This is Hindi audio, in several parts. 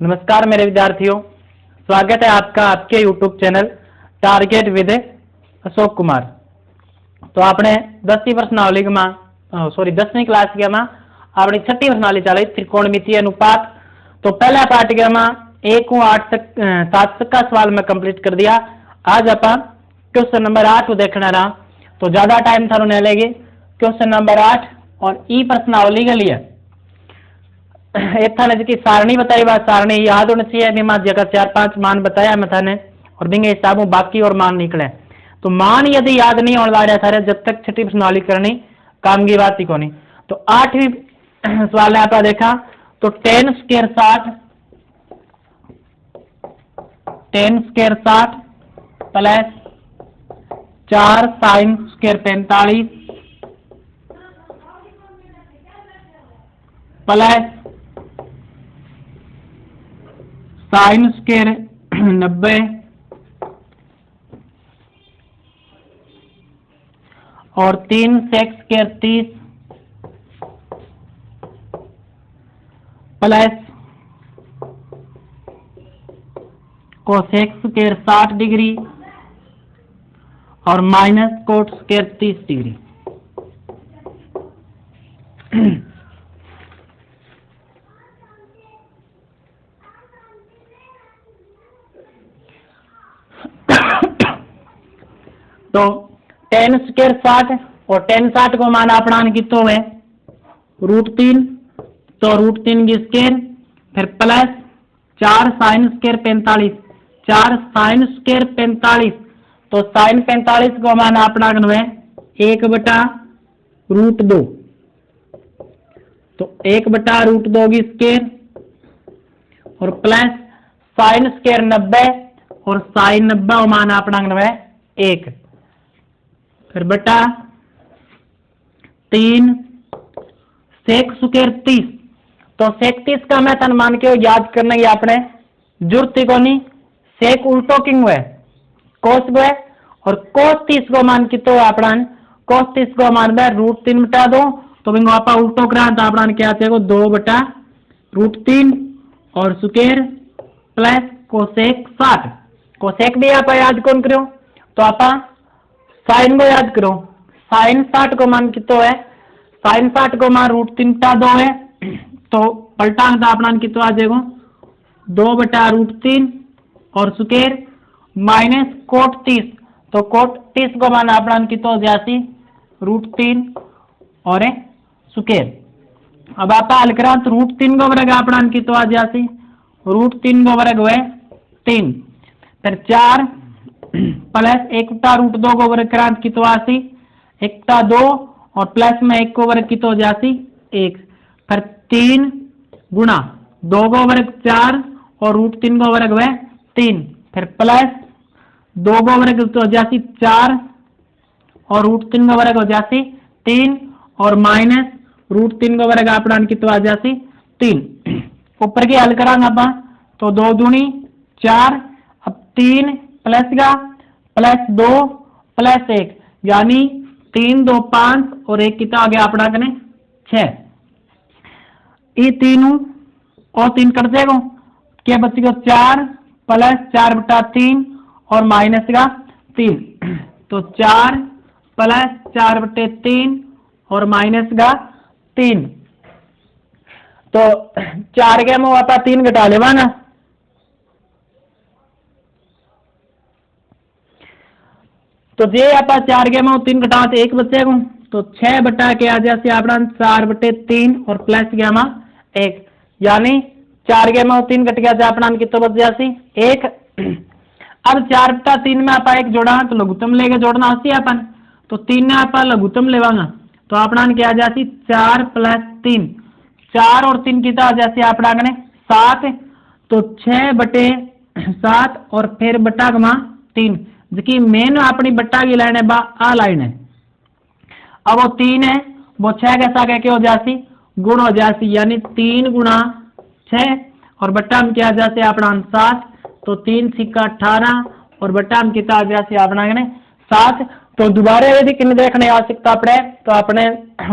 नमस्कार मेरे विद्यार्थियों, स्वागत है आपका आपके YouTube channel target with Ashok Kumar. तो આપણે 10મી પ્રશ્નાવલીમાં 10મી ક્લાસમાં આપણી છઠ્ઠી પ્રશ્નાવલી ચાલે ત્રિકોણમિતીય अनुपात। तो पहला पाठ्यक्रम 1 को 8 तक 7 तक का सवाल में कंप्लीट कर दिया। आज अपन क्वेश्चन नंबर 8 को देखना रहा, तो ज्यादा टाइम थानू नहीं लेगी। क्वेश्चन नंबर 8 और ई प्रश्नावली के लिए एक थाने जी सारणी बताई बात, सारणी याद होनी चाहिए। बीमा जगह 4-5 मान बताया मैं थाने और बिंगे हिसाब बाकी और मान निकले। तो मान यदि याद नहीं होने वाले थारे जब तक छठी प्रश्नावली करनी काम की बात ही को नहीं। तो 8वीं सवाल है आपका देखा, तो 10 square 60 plus 4 sine square 45 plus sine square 90 और 3 sec square 30 plus cosec square 60 degree और माइनस कोट स्क्वायर 30 डिग्री। तो 10 स्क्वायर 60 और 10 60 को मान अपना कितो है √3, तो √3 की स्क्वायर फिर plus 4 sine square 45, 4 sine square 45, तो साइन 45 को मान अपना है 1/√2, तो 1/√2 की स्क्वायर और प्लस साइन स्क्वायर 90 और साइन 90 को मान अपना है 1, फिर बटा 3 सेक स्क्वायर 30। तो सेक 30 का मैं तन मान के याद करना ही आपने जरूरत ही को नहीं। सेक उल्टो किंग है कोस को है और कोस 30 को मान की तो अपना कोस 30 को मान में √3 बटा 2, तो बिंगो आपा उल्टो करा तो अपना क्या चाहिए 2/√3 और स्क्वायर प्लस कोसेक 60। कोसेक भी आप याद कौन करो, तो आपा साइन को याद करो। साइन 60 को मान कितो है, साइन 60 को मान √3 बटा 2 है, तो पलटा तो अपना कितो आ जाएगा 2/√3 और स्क्वायर माइनस कोट 30, तो कोट 30 को मान अपना कितो जासी √3 और स्क्वायर। अब आप हल करा तो √3 को वर्ग अपना कितो आ जासी √3 को वर्ग है 3, फिर 4 प्लस 1/√2 को वर्ग करांत की तो आसी 1/2 और प्लस में 1 को वर्ग की तो जासी 1, फिर 3 गुणा 2 को वर्ग 4 और √3 को वर्ग है 3, फिर प्लस 2 को वर्ग तो जासी 4 और √3 को वर्ग हो जासी 3 और माइनस √3 को वर्ग अपना की तो आ जासी 3। ऊपर की हल करांगे आप तो 2 दूनी 4, अब 3 प्लस का प्लस 2 प्लस 1 यानी 3 2 5 और 1 कितना आ गया अपना कने 6। ये तीनों और 3 कर देगा क्या बचेगा 4 प्लस 4/3 और माइनस का 3, तो 4 प्लस 4/3 और माइनस का 3, तो 4 के मुँह आप 3 घटा लेवा ना, तो जे आप 4 के में 3 घटा 1 बचेगा, तो 6 बटा के आ जाए अपना 4/3 और प्लस के में 1 यानी 4 के में 3 घट गया अपना कितो बच जासी 1। अब 4/3 में आप 1 जोड़ा तो लघुत्तम लेके जोड़ना होती है अपन, तो 3 में आप लघुत्तम लेवांगा तो अपना क्या आ जाती 4 + 3, 4 और 3 कितना आ जाती अपना 7, तो 6/7 और फिर बटा 3 जी मेन अपनी बट्टा की लाइन है आ लाइन है। अब वो 3 है वो 6 के साथ क्या हो जाती गुण हो जाती, यानी 3 गुणा 6 और बट्टा में क्या जाते अपना 7, तो 3 सिक्का 18 और बट्टा में कितना आ जाती अपना 7। तो दोबारा यदि किन्हें देखने आवश्यकता पड़े तो आपने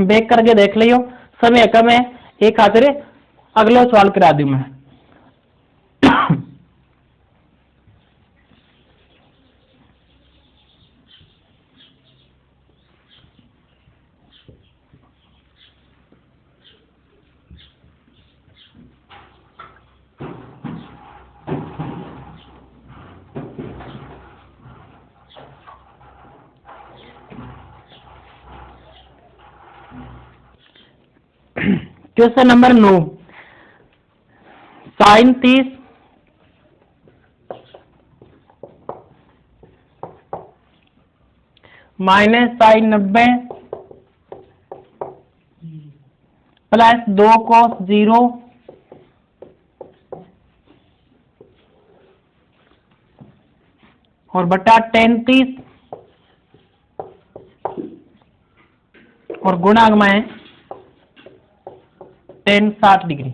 बेक करके देख लियो, समय कम है एक खातिर अगला सवाल करा दूं मैं। Question number 9, sine 30 minus sine 90 plus 2 cos 0 और बटा tan 30 और गुणांक में tan 60 डिग्री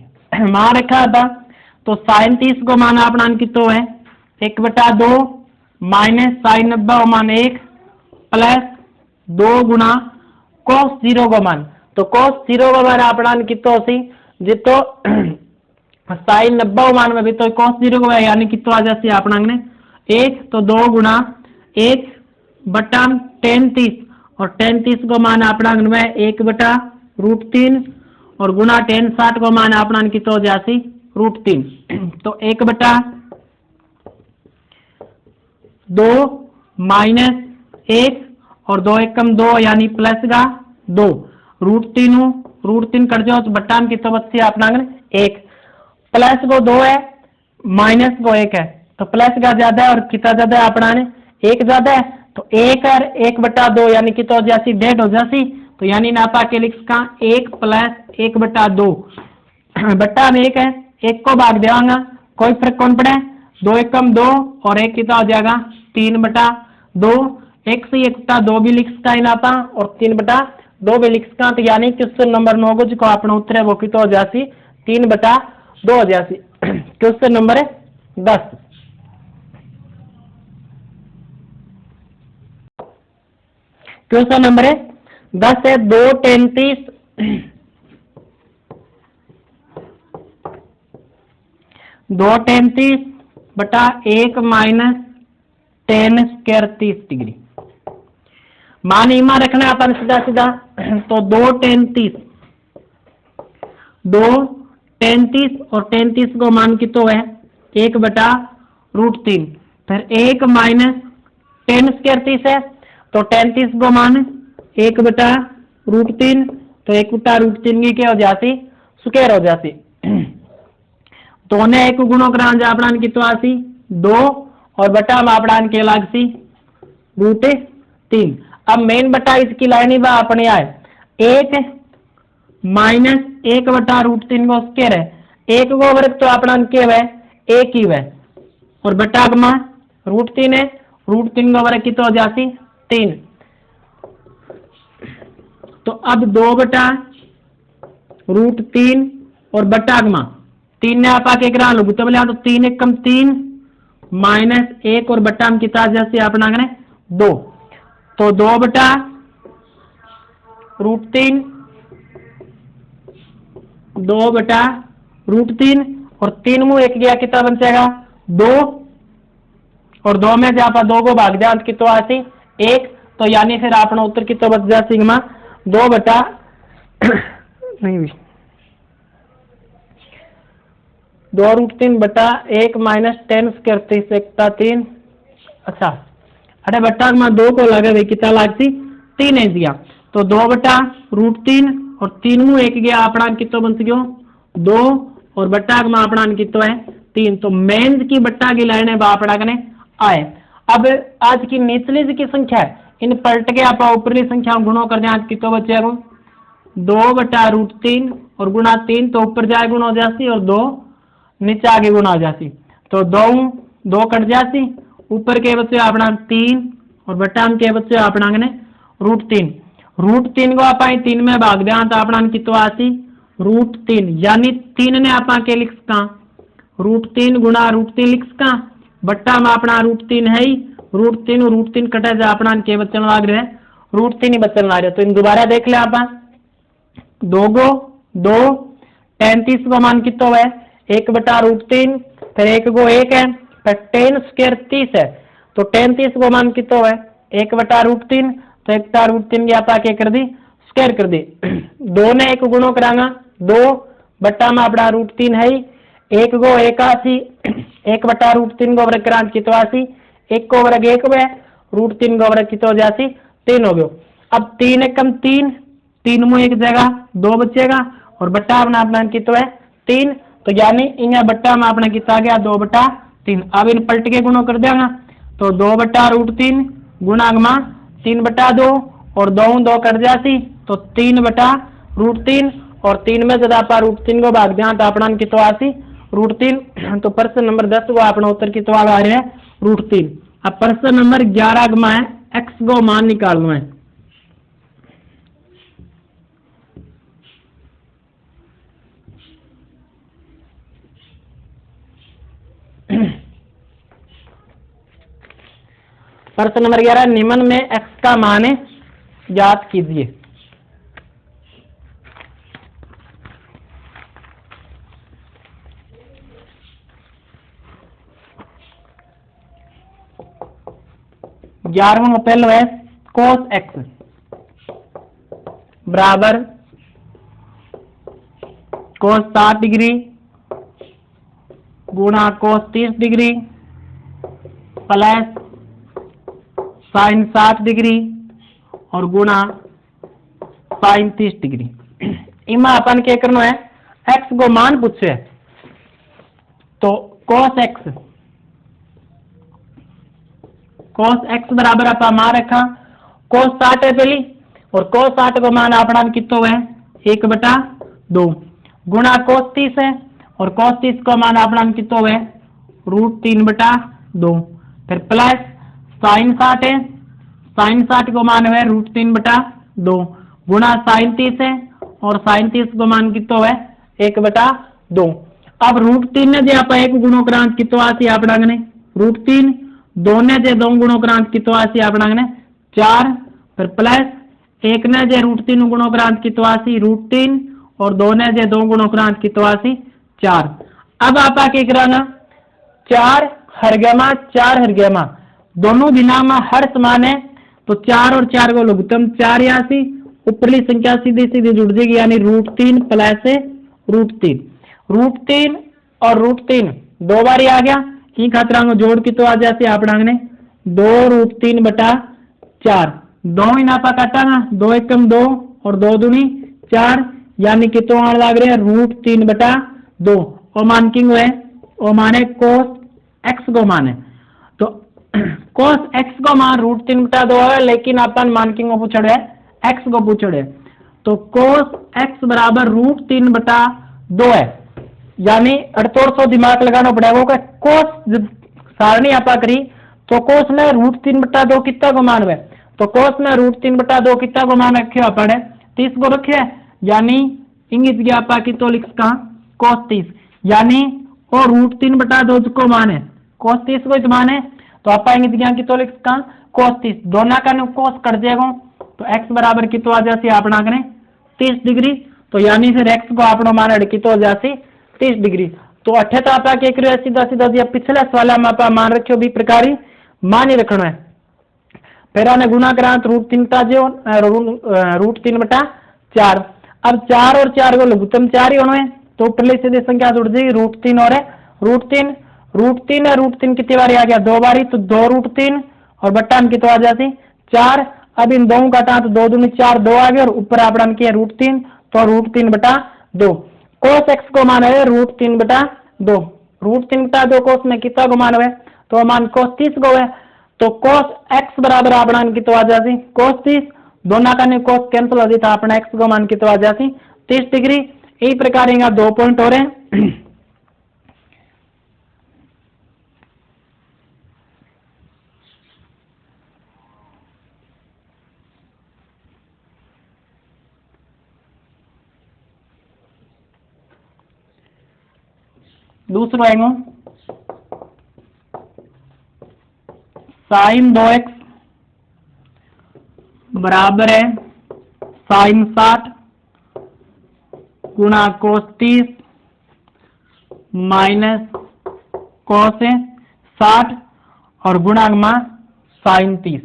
मान रखा था। तो साइन 30 को मान अपना कितो है 1/2 माइनस साइन 90 को मान 1 प्लस 2 गुणा cos 0 को मान। तो cos 0 को मान अपना कितो सी जितो साइन 90 को मान में भी तो cos 0 को यानी कितो आ जाती है अपना ने 1 तो 2 गुणा 1 बटा tan 30 और tan 30 को मान अपना में 1/√3 और गुणा tan 60 को मान अपना कितो हो जाती √3। तो 1/2 माइनस 1 और 2 एकम 2 यानी प्लस का 2 √3 कट जाओ तो बट्टा में कितो बच्चे अपना 1 प्लस को 2 है माइनस को 1 है तो प्लस का ज्यादा है और कितना ज्यादा है अपना ने 1 ज्यादा है तो 1 और 1/2 यानी कितो हो जाती 1.5 हो जाती। तो यानी नापा के लिख का 1 प्लस 1/2 बट्टा में 1 है 1 को भाग देवांगा कोई फर्क कौन पड़े 2 एकम 2 और 1 कितना हो जाएगा 3/2 1 से 1/2 भी लिख सकता है नापा और 3/2 भी लिख सकता। तो यानी क्वेश्चन नंबर 9 को जो अपना उत्तर है वो कितना हो जाती 3/2 हो जाती। क्वेश्चन नंबर 10, क्वेश्चन नंबर 10 है 2 tan 30 बटा 1 माइनस tan स्क्वायर 30 डिग्री मान इमा रखना है अपन सीधा सीधा। तो 2 tan 30 और tan 30 को मान कितो है 1/√3 फिर 1 माइनस tan स्क्वायर 30 है तो tan 30 को मान 1/√3 तो 1/√3 की क्या हो जाती स्क्वायर हो जाती। तो ने एक गुणों करा अपना कितो आसी 2 और बटा में अपना के लागसी √3। अब मेन बटा इसकी लाइन ही अपने आए 1 माइनस 1/√3 को स्क्वायर है 1 को वर्ग तो अपना के है 1 ही है और बटा में √3 है √3 का वर्ग कितो हो जाती 3। तो अब 2/√3 और बटागमा 3 ने आप आके करा लो तो बोले तो 3 एकम 3 माइनस 1 और बट्टा में कितना जैसे अपना 2 तो 2/√3 और 3 मुंह 1 गया कितना बन जाएगा 2 और 2 में जहाँ पर 2 को भाग दिया कितना आती 1 तो यानी फिर अपना उत्तर कितना बच जाए सिग्मा 2 बटा नहीं 2√3 बटा 1 माइनस tan स्क्वायर 30 एकता 3। अच्छा अरे बट्टा में 2 को लगे भाई कितना लागती 3 है दिया तो 2/√3 और 3 मुंह 1 गया अपना कितना बन गयो 2 और बट्टा में अपना कितना है 3। तो मेंस की बट्टा की लाइन है बापड़ा कने आए। अब आज की निचली की संख्या है इन पलट के आप ऊपरी संख्या गुणों कर दें कितो बचेगा 2/√3 और गुणा 3 तो ऊपर जाए गुण हो जाती और 2 नीचे आगे गुणा हो जाती तो 2 कट जाती ऊपर के बच्चे अपना 3 और बटा के बच्चे अपना √3 को आप 3 में भाग दिया तो अपना कितो आती √3 यानी 3 ने आप के लिख सका √3 गुणा √3 लिख सका बट्टा में अपना √3 है ही √3 कटे जा अपना के बचन लाग रहे √3 ही बचन ला रहे। तो इन दोबारा देख ले आप 2 tan 30 का मान कितो है 1/√3 फिर 1 को 1 है फिर tan स्क्वायर 30 है तो tan 30 को मान कितो है 1/√3 तो 1/√3 की आप आके कर दी स्क्वायर कर दी 2 ने 1 गुणों करांगा 2 बट्टा में अपना √3 है 1 को 1 आसी 1/√3 को वर्ग करा कितो आसी 1 को वर्ग 1 में √3 को वर्ग कितो हो जाती 3 हो गयो। अब 3 एकम 3 मुंह 1 जगह 2 बचेगा और बट्टा अपना कितो है 3, तो यानी इन बट्टा में अपने कितना गया 2/3। अब इन पलट के गुणो कर देगा तो 2/√3 गुणा में 3/2 और 2 कर जाती तो 3/√3 और 3 में जब आप √3 को भाग दिया तो अपना कितो आसी √3। तो प्रश्न नंबर 10 को अपना उत्तर कितो आ रहा है √3। अब प्रश्न नंबर 11 में x को मान निकालना है। प्रश्न नंबर 11 निम्न में x का मान ज्ञात कीजिए। ग्यारहवां पहला है cos x बराबर cos 60 डिग्री गुणा cos 30 degree plus sin 60 degree और गुणा sin 30 डिग्री। इमा अपन क्या करना है x को मान पूछे तो cos x बराबर आप मान रखा cos 60 है पहली और cos 60 को मान अपना कितो है 1/2 गुणा cos 30 है और cos 30 को मान अपना कितो है √3/2 फिर प्लस sin 60 है sin 60 को मान है √3/2 गुणा sin 30 है और sin 30 को मान कितो है 1/2। अब √3 ने जो आप एक गुणोक्रांत कितो आसी अपना ने √3 2 ने जे 2 गुणोक्रांत कितो आसी अपना ने 4 फिर प्लस 1 ने जे √3 गुणोक्रांत कितो आसी √3 और 2 ने जे 2 गुणोक्रांत कितो आसी 4। अब आप क्या कराना 4 हरगमा 4 हरगमा दोनों दिना में हर समान है तो 4 और 4 को लघुत्तम 4 यासी ऊपरली संख्या सीधी सीधी जुड़ जाएगी यानी √3 प्लस √3 और √3 दो बार आ गया ई खातर जोड़ की तो आ जाती अपना ने 2√3/4 दो ही नापा काटागा 2 एकम 2 और 2 दूनी 4 यानी कि तो आने लग रहे हैं √3/2 और मान किंग है वो माने cos x को माने तो cos x को मान √3/2 है लेकिन अपन मान किंग को पूछ रहे x को पूछ रहे तो cos x बराबर √3/2 है यानी 4800 दिमाग लगाना पड़ेगा cos सारणी आपा करी तो cos में √3/2 कितना को मान है तो cos में √3/2 कितना को मान रखे अपन 30 को रखे यानी इंग्लिश की आपा की तो लिख का cos 30 यानी और √3/2 को मान है cos 30 को मान है तो आपा इंग्लिश की तो लिख का cos 30 दोनों का cos कर देगा तो x बराबर की तो आ जाती अपना करें 30 डिग्री तो यानी फिर x को अपना मान की तो आ जाती 30 डिग्री। तो अठे तो आप क्या सीधा सीधा दिया पिछले सवाल में आप मान रखो भी प्रकार मान ही रखना है फिर आने गुणा करा √3/4 अब 4 और 4 को लघुत्तम 4 ही होना है तो ऊपरली सीधी संख्या जुड़ जाएगी √3 और √3 है √3 कितनी बारी आ गया 2 बारी तो 2√3 और बट्टा की तो आ जाती 4 अब इन दोनों काटा तो 2 दूनी 4 2 आ गया और ऊपर अपना किया √3 तो √3/2 cos x को मान है √3/2 √3/2 को उसमें कितना को मान है तो मान cos 30 को है तो cos x बराबर अपना की तो आ जाती cos 30 दोनों का ने cos कैंसिल हो जाता अपना x को मान की तो आ जाती 30 डिग्री। यही प्रकार यहाँ 2 पॉइंट हो रहे हैं। दूसरा आएगा sin 2x बराबर है sin 60 गुणा cos 30 माइनस cos 60 और गुणा में sin 30।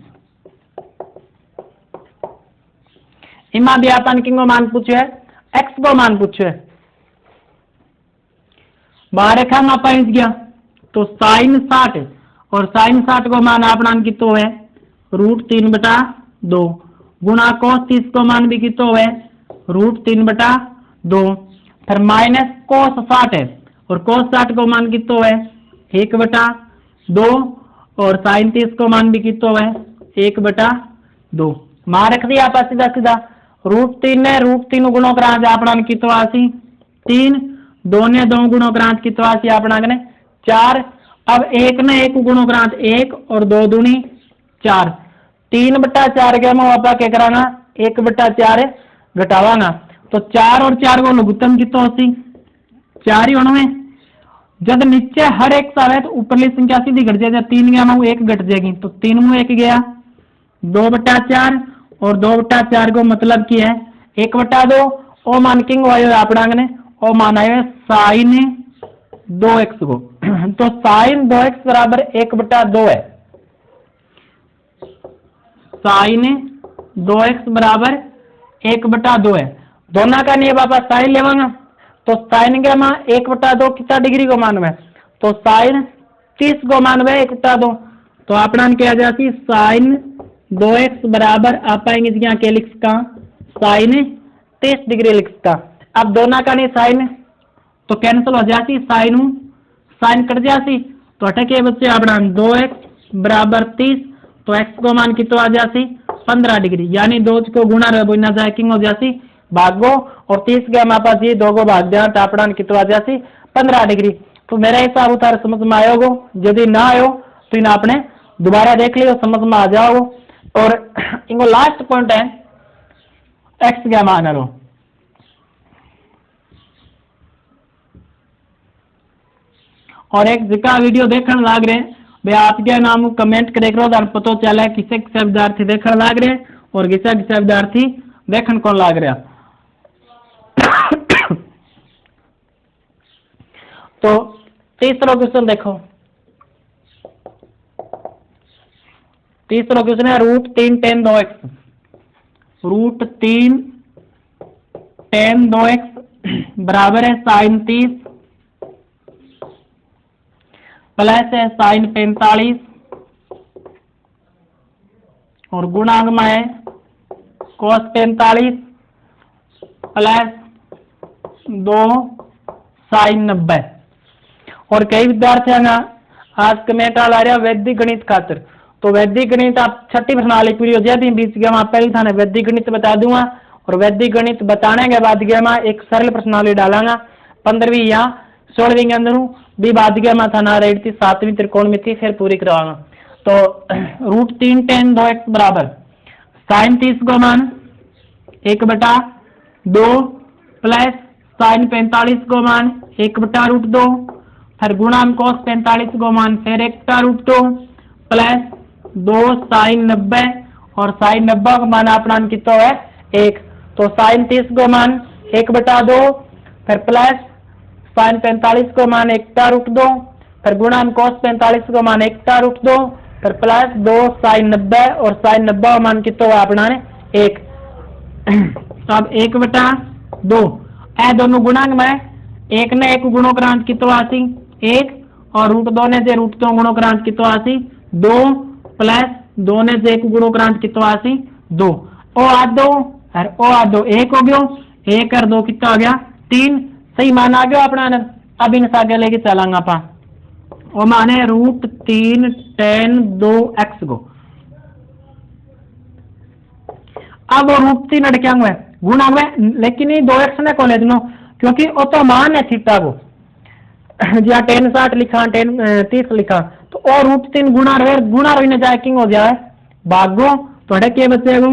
इमा भी अपन किंगो मान पूछे है x को मान पूछे है बाहर रेखा में पहुंच गया तो sin 60 और sin 60 को मान अपना कितो है √3/2 गुणा cos 30 को मान भी कितो है √3/2 2, फिर माइनस कोस 60 है और कोस 60 को मान कितो है 1/2 और साइन 30 को मान भी कितो है 1/2 मान रख दिया आप सीधा सीधा √3 ने √3 गुणो करांच आपड़ा कितो आसी 3 2 ने 2 गुणो करांच कितो आसी आपड़ा ने 4 अब 1 ने 1 गुणो करांच 1 और 2 दूनी 4 3/4 के मैं आपा क्या करांगा 1/4 घटावांगा तो 4 और 4 को लघुत्तम कितो होसी 4 ही होना है जब नीचे हर एक आवे तो ऊपरली संख्या सीधी घट जाएगी 3 गया मैं 1 घट जाएगी तो 3 में 1 गया 2/4 और 2/4 को मतलब की है 1/2 ओ मान किंग आयो आपड़ा ने ओ मान आयो साइन 2x को तो साइन 2x बराबर 1/2 है साइन 2x बराबर 1/2 है दोनों का नहीं बाबा साइन लेवांगा तो साइन का मान 1/2 कितना डिग्री को मान है तो साइन 30 को मान है 1/2 तो अपना क्या जाती साइन 2x बराबर आप पाएंगे यहाँ क्या लिख सकता साइन 30 डिग्री लिख सकता अब दोनों का नहीं साइन तो कैंसिल हो जाती साइन कट जाती तो अटके बच्चे अपना 2x बराबर 30 तो x को मान की तो आ जाती 15 डिग्री यानी 2 को गुणा ना जाए किंग हो जाती भागो और 30 के हमारे पास ये 2 को भाग दिया तो अपना की तो आ जाती 15 डिग्री तो मेरा हिसाब उतार समझ में आयोगो यदि ना आयो तो इन आपने दोबारा देख लियो समझ में आ जाओ और इनको लास्ट पॉइंट है x का मान लो और एक जिका वीडियो देखने लाग रहे भाई आपके नाम कमेंट करे करो तो पता चला किसे किसे विद्यार्थी देखने लाग रहे और किसे किसे विद्यार्थी देखने कौन लाग रहा तो तीसरा क्वेश्चन देखो तीसरा क्वेश्चन है √3 tan 2x √3 tan 2x बराबर है साइन 30 प्लस है साइन 45 और गुणांक में है cos 45 प्लस 2 साइन 90 और कई विद्यार्थियों का आज कमेंट आ रहा वैदिक गणित खातर तो वैदिक गणित आप छठी प्रणाली पूरी हो जाती बीच के मैं पहले थाने वैदिक गणित बता दूंगा और वैदिक गणित बताने के बाद गया मैं एक सरल प्रश्नावली डालांगा 15वीं या 16वीं के अंदर भी बाद गया मैं थाना रेट थी 7वीं त्रिकोणमिति फिर पूरी करवाऊंगा तो √3 tan 2x बराबर साइन 30 को मान 1/2 प्लस साइन 45 को मान 1/√2 फिर गुणांक cos 45 को मान फिर 1/√2 प्लस 2 साइन 90 और साइन 90 का मान अपना कितना है 1 तो साइन 30 को मान 1/2 फिर प्लस साइन 45 को मान 1/√2 फिर गुणांक cos 45 को मान 1/√2 फिर प्लस 2 साइन 90 और साइन 90 का मान कितना है अपना 1 अब 1/2 ए दोनों गुणांक में 1 ने 1 गुणों करांच कितना आसी 1 और √2 ने जे √2 गुणों करांच कितना आसी 2 प्लस 2 ने जे 1 गुणों करांच कितना आसी 2 ओ आ 2 और ओ आ 2 1 हो गयो 1 और 2 कितना हो गया 3 सही मान आ गया अपना अब इन आगे लेके चलांगा अपा और माने √3 tan 2x को अब वो √3 अटक्या हुआ है गुणा हुआ लेकिन ये 2x ने को ले दो क्योंकि वो तो मान है थीटा को जहाँ tan 60 लिखा tan 30 लिखा तो और √3 गुणा रही जाए किंग हो जाए भागो तो अटक के बचेगा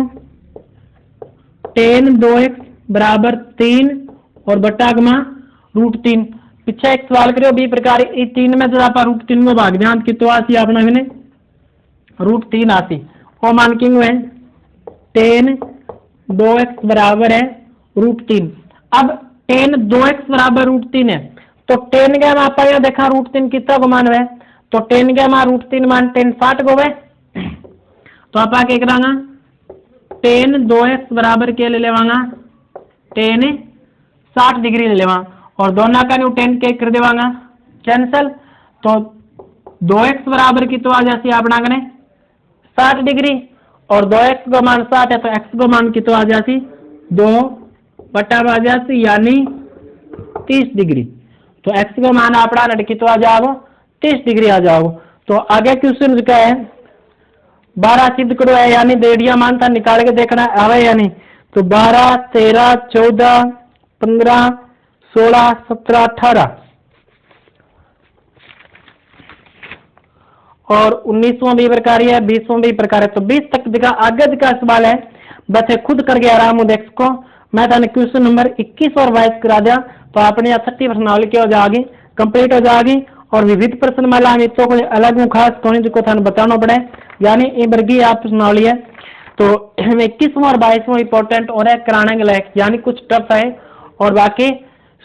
tan 2x बराबर 3 और बटा गमा √3 पीछे एक सवाल करो भी प्रकार 3 में जब आप √3 को भाग जान की तो आसी आपने मैंने √3 आसी और मान किंग है tan 2x बराबर है √3 अब tan 2x बराबर √3 है तो tan का आप देखा √3 कितना को मान है तो tan का मान √3 मान tan 60 को है तो आप क्या करांगा tan 2x बराबर के ले लेवांगा tan 60 डिग्री ले लेवा और दोनों का न्यू tan के कर देवांगा कैंसल तो 2x बराबर की तो आ जाती अपना कने 60 डिग्री और 2x को मान 60 है तो x को मान की तो आ जाती 2 बटा में आ जाती यानी 30 डिग्री। तो x का मान अपना लड़की तो आ जाओ 30 डिग्री आ जाओ। तो आगे क्वेश्चन क्या है 12 सिद्ध करो है यानी डेढ़िया मान था निकाल के देखना आवे यानी। तो 12, 13, 14, 15, 16, 17, 18 और 19वां भी प्रकार है 20वां भी प्रकार है। तो 20 तक दिखा आगे दिखा सवाल है बच्चे खुद करके आराम देख सको। मैं थाने क्वेश्चन नंबर 21 और 22 करा दिया तो अपनी 30 प्रश्नावली क्या हो जाएगी कंप्लीट हो जाएगी। और विविध प्रश्न माला तो कोई अलग खास थोड़ी जिसको थाने बताना पड़े यानी ये वर्गीय आप प्रश्नावली है। तो 21वां और 22वां इंपॉर्टेंट और है कराने के लायक यानी कुछ टफ है और बाकी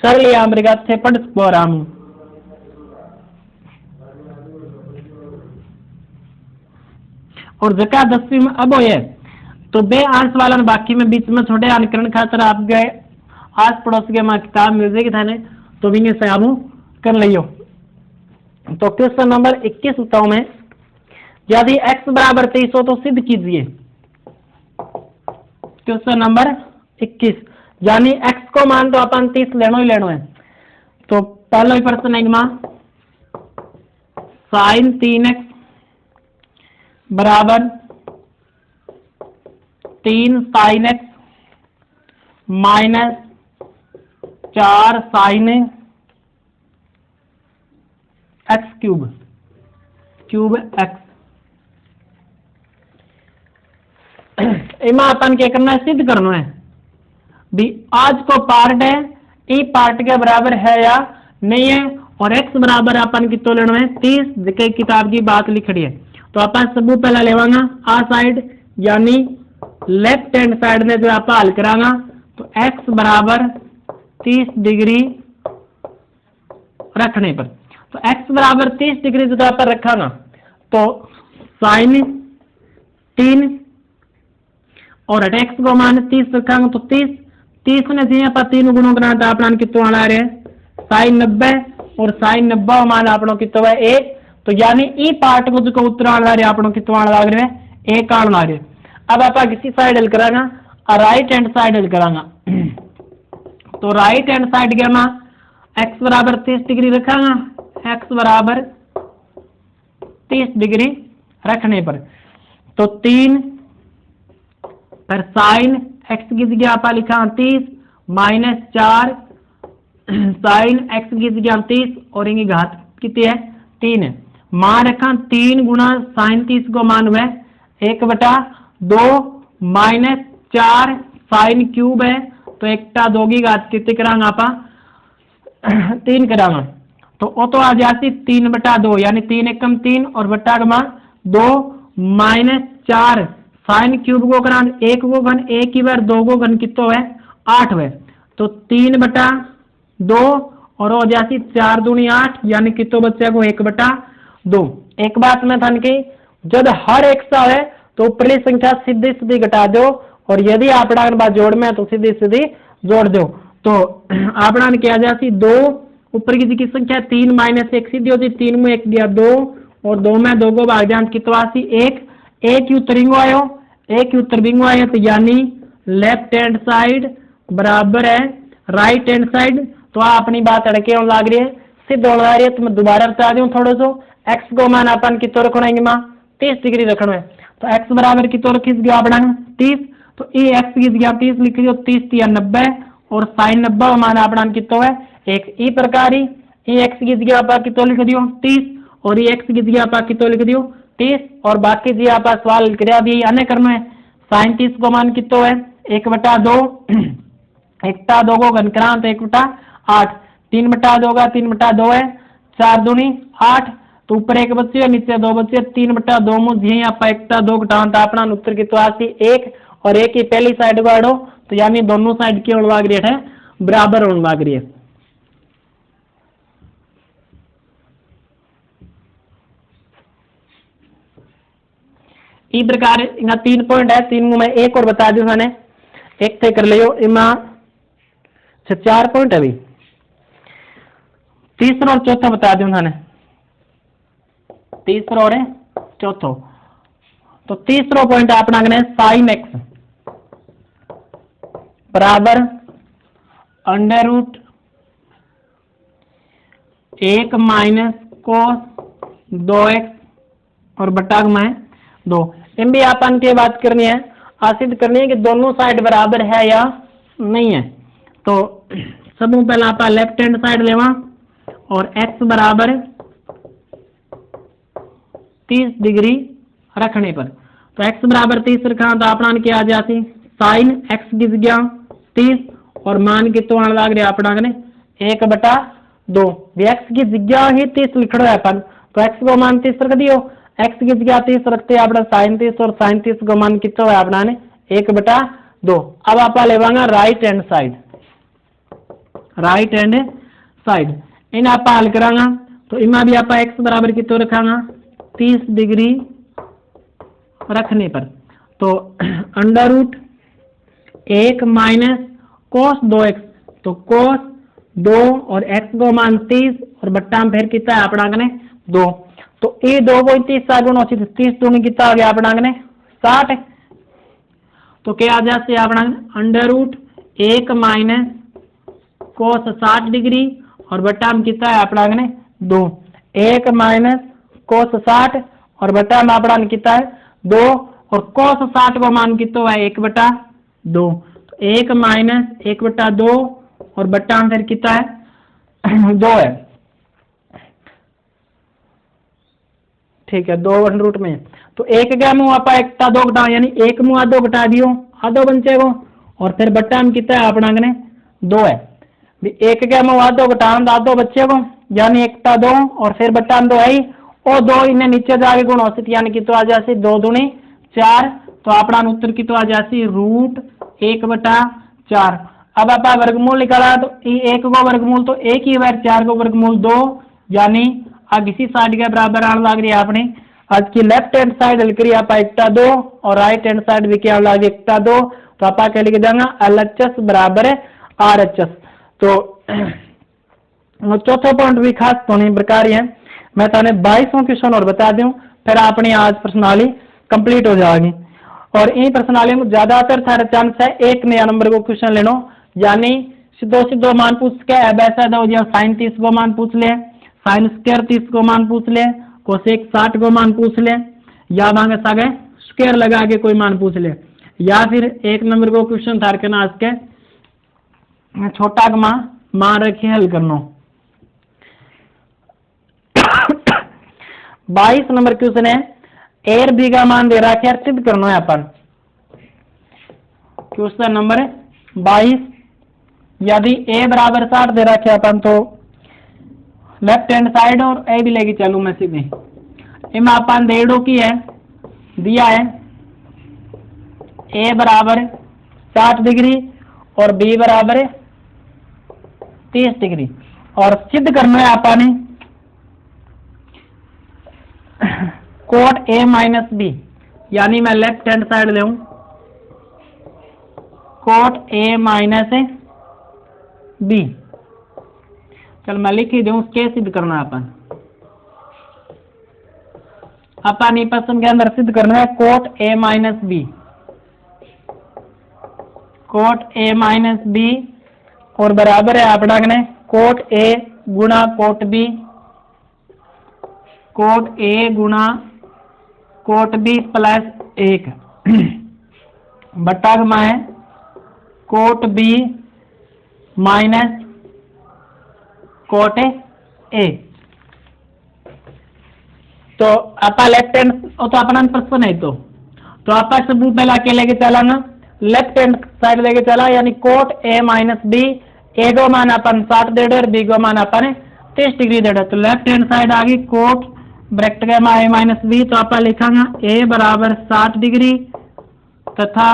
सरल या मृगा से पढ़ सको आराम। और जका 10वीं में अब है तो बे आंस वाला बाकी में बीच में छोटे अनुकरण खातर आप गए आस पड़ोस के मां किताब मिल जाएगी थाने तो भी से आप कर लियो। तो क्वेश्चन नंबर 21 बताओ मैं यदि x बराबर 23 हो तो सिद्ध कीजिए। क्वेश्चन नंबर 21 यानी x को मान तो अपन 30 लेनो ही लेनो है। तो पहला ही प्रश्न है मां sin 3x बराबर 3 sin x minus 4 sin x cube x। इमा अपन क्या करना है सिद्ध करना है भी आज को पार्ट है ई पार्ट के बराबर है या नहीं है। और x बराबर अपन की तो लेना है 30 जिके किताब की बात लिख रही है। तो अपन सबू पहला लेवांगा आ साइड यानी लेफ्ट हैंड साइड में जो आप हल करांगा तो x बराबर 30 डिग्री रखने पर तो x बराबर 30 डिग्री जो आप रखांगा तो साइन 3 और x को मान 30 रखांगा तो 30 ने जी आप 3 गुणों करा तो अपना कितना आ रहा है साइन 90 और साइन 90 मान अपनों कितना है 1। तो यानी ई पार्ट को जो उत्तर आ रहा है अपनों कितना लग रहा है 1 आ रहा है। अब आप किसी साइड हल करांगा और राइट हैंड साइड हल करांगा तो राइट हैंड साइड के मैं x बराबर 30 डिग्री रखांगा x बराबर 30 डिग्री रखने पर तो 3 पर साइन x की जगह आप लिखा 30 माइनस 4 साइन x की जगह 30 और इनकी घात कितनी है 3 है। मान रखा 3 गुना साइन 30 को मान हुआ 1/2 माइनस 4 साइन क्यूब है तो 1/2 की घात कितनी करांगा आपा 3 करांगा तो आ जाती 3/2 यानी 3 एकम 3 और बट्टा का मान 2 माइनस 4 साइन क्यूब को करान 1 को घन 1 की बार 2 को घन कितो है 8 है तो 3/2 और हो जाती 4 दूनी 8 यानी कितो बच्चे को 1/2। एक बात मैं थान की जब हर एक सा है तो ऊपरली संख्या सीधी सीधी घटा दो और यदि आपड़ा बात जोड़ में तो सीधी सीधी जोड़ दो। तो आपड़ा ने क्या जाती 2 ऊपर की संख्या 3 माइनस 1 सीधी होती 3 में 1 दिया 2 और 2 में 2 को भाग जान कितना आती 1 की उत्तर बिंगो आयो 1 की उत्तर बिंगो आयो तो यानी लेफ्ट हैंड साइड बराबर है राइट हैंड साइड। तो अपनी बात अड़के लाग रही है सिद्ध होने आ रही है। तो मैं दोबारा बता दूं थोड़ा सो x को मान अपन कितो रखना है मां 30 डिग्री रखना है तो x बराबर कितो रखी गया अपना 30 तो ये x की जगह 30 लिख दियो 30 या 90 और साइन 90 मान अपना कितो है एक ई प्रकार ही ये x की जगह आप कितो लिख दियो 30 और ये x की जगह आप कितो लिख दियो 30 और बाकी जी आप सवाल कर दिए अन्य करना है साइन 30 को मान कितो है 1/2 1/2 को घन करा तो 1/8 3/2 का 3/2 है 4 दूनी 8 तो ऊपर 1 बच्चे है नीचे 2 बच्चे 3/2 में जी आप 1/2 घटाओ तो अपना उत्तर की तो आती 1 और 1 की पहली साइड बाढ़ो तो यानी दोनों साइड की लाग रही है बराबर होने लाग रही है। इस प्रकार इनका 3 पॉइंट है 3 में एक और बता दूं मैंने एक तय कर लियो इमा 4 पॉइंट है अभी तीसरा और चौथा बता दूं मैंने तीसरा और चौथो। तो तीसरा पॉइंट अपना साइन एक्स बराबर under root 1 minus cos 2x और बटा में 2। इन भी अपन की बात करनी है, सिद्ध करनी है कि दोनों साइड बराबर है या नहीं है। तो सब पहले आप लेफ्ट हैंड साइड लेवा और x बराबर 30 डिग्री रखने पर, तो x बराबर 30 रखा तो अपना क्या आ जाती साइन x की जगह 30 और मान के तो आने लग रहा अपना ने 1/2। x की जगह ही 30 लिख रहे अपन, तो x को मान 30 रख दियो, x की जगह 30 रखते अपना साइन 30 और साइन 30 को मान कितना है अपना ने 1/2। अब आप लेवांगा right hand side, right hand side इन आप हल करांगा तो इमा भी आप x बराबर कितना रखांगा 30 डिग्री रखने पर, तो under root 1 minus cos 2x, तो कोस 2 और x को मान 30 और बट्टा में फिर कितना है अपना ने 2, तो ये 2 को 30 से गुणा 30 दूनी कितना आ गया अपना ने 60। तो क्या आ जाते अपना under root 1 minus cos 60 degree और बट्टा में कितना है अपना ने 2, 1 माइनस कोस 60 और बट्टा में अपना कितना है 2 और कोस 60 को मान कितना है 1/2, तो 1 माइनस 1/2 और बट्टा में फिर कितना है 2 है, ठीक है 2 अंडर रूट में। तो 1 का मुंह आप 1/2 घटा यानी 1 मुंह आधो घटा दियो, आधो बचे को और फिर बट्टा में कितना है अपना ने 2 है। 1 का मुंह आधो घटा आधो बच्चे को यानी 1/2 और फिर बट्टा में 2 है ही, और 2 इन्हें नीचे जाके गुण औसत यानी कितना आ जाती 2 दूनी 4, तो अपना उत्तर कितना आ जाती रूट 1/4। अब आप वर्गमूल निकाला तो 1 को वर्गमूल तो 1 ही बार, 4 को वर्गमूल 2 यानी अब इसी साइड के बराबर आने लग रही है आपने आज की लेफ्ट हैंड साइड हल करी आप 1/2 और राइट हैंड साइड भी क्या लगे 1/2, तो आप क्या लिख देंगे LHS बराबर है RHS। तो चौथा पॉइंट भी खास होने प्रकार है, मैं ताने 22वां क्वेश्चन और बता दूं फिर आपने आज प्रश्नावली कंप्लीट हो जाएगी। और इन प्रश्नावली में ज्यादातर सारे चांस है 1 नया नंबर को क्वेश्चन लेनो, यानी सीधो मान पूछ के अब ऐसा दो या साइन 30 को मान पूछ ले, साइन स्क्वायर 30 को मान पूछ ले, कोसेक 60 को मान पूछ ले, या मांगे सागे स्क्वायर लगा के कोई मान पूछ ले, या फिर 1 नंबर को क्वेश्चन थार के ना के छोटा मान रखे हल करना। 22 नंबर क्वेश्चन है एर बी का मान दे रहा है सिद्ध करना है अपन। क्वेश्चन नंबर 22 यदि ए बराबर 60 दे रखा है अपन तो लेफ्ट हैंड साइड और ए भी लेके चलू मैं सीधे इम अपन डेढ़ो की है दिया है ए बराबर 60 डिग्री और बी बराबर 30 डिग्री, और सिद्ध करना है अपन कोट ए माइनस बी, यानी मैं लेफ्ट हैंड साइड ले कोट ए माइनस बी, चल मैं लिख ही दूं क्या सिद्ध करना है अपन ये प्रश्न के अंदर सिद्ध करना है cot A minus B, cot A minus B और बराबर है अपना ने कोट ए गुणा कोट बी, कोट ए गुणा कोट बी प्लस 1 बटा में है cot B minus cot A. तो आपा लेफ्ट हैंड तो अपना प्रश्न है तो आपा सब पहला के लेके चलांगा लेफ्ट हैंड साइड लेके चला, यानी कोट ए माइनस बी, ए को मान अपन 60 दे रहे बी को मान अपन 30 डिग्री दे रहे, तो लेफ्ट हैंड साइड आ गई कोट ब्रैकेट के ए माइनस बी, तो आप लिखांगा ए बराबर 60 डिग्री तथा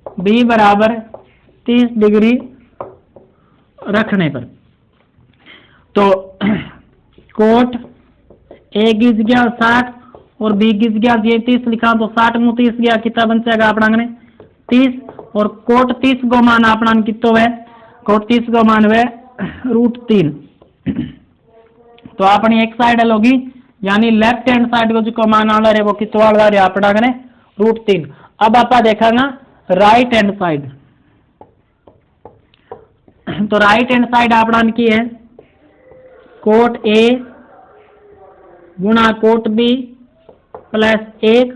बी बराबर 30 डिग्री रखने पर, तो कोट ए की जगह 60 और बी की जगह ये 30 लिखा तो 60 में 30 गया कितना बन जाएगा अपना ने 30, और कोट 30 को मान अपना कितो है कोट 30 को मान है √3, तो अपनी एक साइड होगी यानी लेफ्ट हैंड साइड को जो मान आ रहा है वो कितो आ रहा है अपना ने √3। अब आप देखेंगे राइट हैंड साइड, तो राइट हैंड साइड अपना की है कोट ए गुणा कोट बी प्लस 1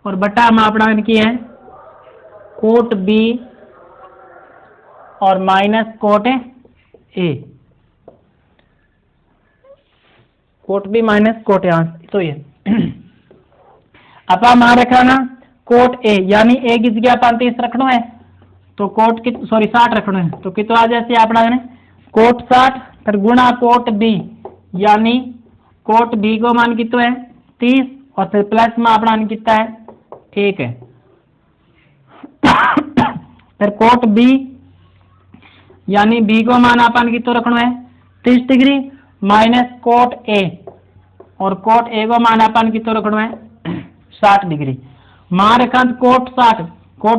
और बटा में अपना की है कोट बी और minus cot A, cot B minus cot A. तो ये आप मान रखना कोट ए यानी ए की जगह अपन 30 रखना है तो कोट की 60 रखना है तो कितना आ जैसे अपना कोट 60 फिर गुणा कोट बी यानी कोट बी को मान कितना है 30 और फिर प्लस में अपना कितना है 1 है। फिर कोट बी यानी बी को मान अपन कितना रखना है 30 डिग्री माइनस कोट ए और कोट ए को मान अपन कितना रखना है 60 डिग्री। मान रखा कोट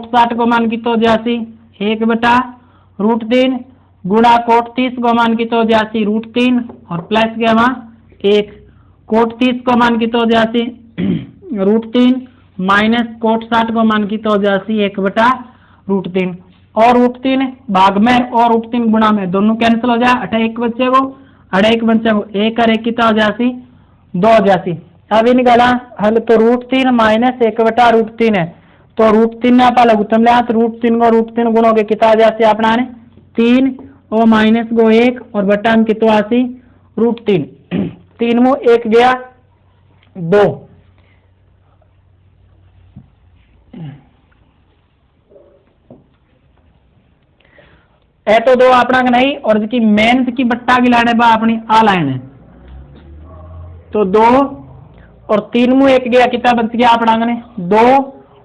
60 को मान कितो जासी 1/√3 गुणा कोट 30 को मान कितो जासी √3 और प्लस के वहां 1 कोट 30 को मान कितो जासी √3 माइनस कोट 60 को मान कितो जासी 1/√3 और √3 भाग में और √3 गुणा में दोनों कैंसिल हो जाए 1 बच्चे को 1 बच्चे को 1 और 1 कितना हो जासी 2 हो जासी। अब निकाला हल तो √3 माइनस 1/√3 है तो √3 ने आप लघुत्तम लिया तो √3 को √3 गुणोगे कितना जैसे अपना 3 और माइनस को 1 और बटा में कितना आसी √3 3 में 1 गया 2 ए तो 2 अपना नहीं और जिसकी मेन की बट्टा की लाइन है बा अपनी आ लाइन है तो 2 और 3 में 1 गया कितना बच गया अपना 2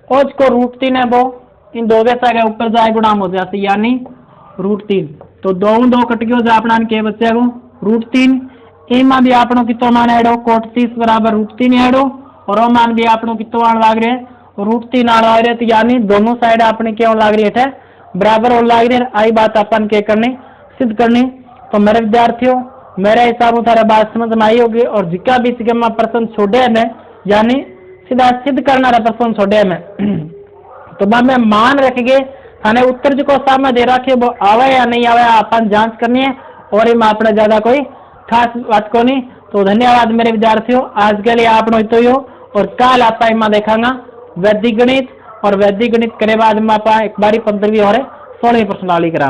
और इसको √3 है वो इन दो के साथ ऊपर जाए गुणाम हो जाते यानी √3 तो 2 कट गयो जा अपना के बच्चे को √3 एमा भी आपनो कितो मान ऐड हो कोट 30 बराबर √3 ऐड हो और वो मान भी आपनो कितो आण लाग रहे √3 आण लाग रहे तो यानी दोनों साइड अपने क्यों लाग रही है बराबर और लाग रही आई बात अपन के करनी सिद्ध करनी। तो मेरे विद्यार्थियों मेरे हिसाब से तारा बात समझ में आई होगी और जिका भी सिगमा प्रश्न छोड़े में यानी सीधा सिद्ध करना रहा प्रश्न छोड़े में तो मैं मान रख गए थाने उत्तर जो सामने दे रखे वो आवे या नहीं आवे अपन जांच करनी है और इम आपने ज्यादा कोई खास बात को नहीं। तो धन्यवाद मेरे विद्यार्थियों आज के लिए आप तो यो और कल आप इमा देखांगा वैदिक गणित और वैदिक गणित करे बाद में आप एक बारी 15वीं और 16वीं प्रश्नावली करा।